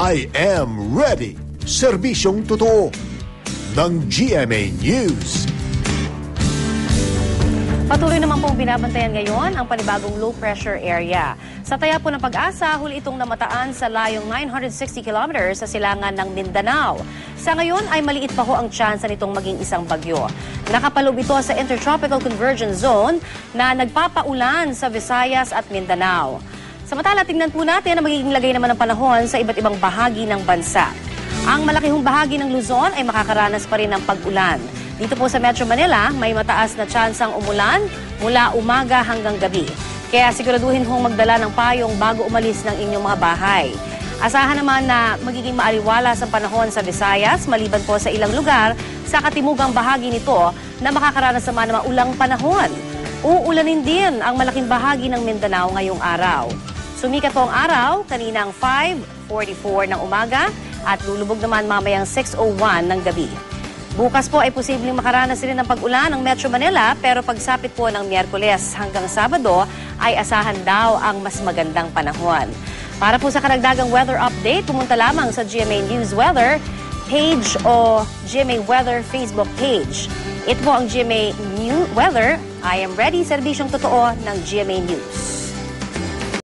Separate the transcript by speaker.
Speaker 1: I am ready. Serbisyong totoo ng GMA News.
Speaker 2: Patuloy naman pong binabantayan ngayon ang panibagong low pressure area. Sa taya po ng Pag-asa, huli itong namataan sa layong 960 kilometers sa silangan ng Mindanao. Sa ngayon ay maliit pa ho ang tsansa nitong maging isang bagyo. Nakapaloob ito sa Intertropical Convergence Zone na nagpapaulan sa Visayas at Mindanao. Samantala, tingnan po natin ang magiging lagay naman ng panahon sa iba't ibang bahagi ng bansa. Ang malakihong bahagi ng Luzon ay makakaranas pa rin ng pag-ulan. Dito po sa Metro Manila, may mataas na tsansang umulan mula umaga hanggang gabi. Kaya siguraduhin hong magdala ng payong bago umalis ng inyong mga bahay. Asahan naman na magiging maaliwalas ang panahon sa Visayas, maliban po sa ilang lugar sa katimugang bahagi nito na makakaranas naman ng maulang panahon. Uulanin din ang malaking bahagi ng Mindanao ngayong araw. Sumikat po ang araw kaninang 5:44 ng umaga at lulubog naman mamayang 6:01 ng gabi. Bukas po ay posibleng makaranas rin ng pag-ulan ng Metro Manila pero pagsapit po ng Miyerkules hanggang Sabado ay asahan daw ang mas magandang panahon. Para po sa karagdagang weather update, pumunta lamang sa GMA News Weather page o GMA Weather Facebook page. Ito po ang GMA News Weather. I am ready, serbisyong totoo ng GMA News.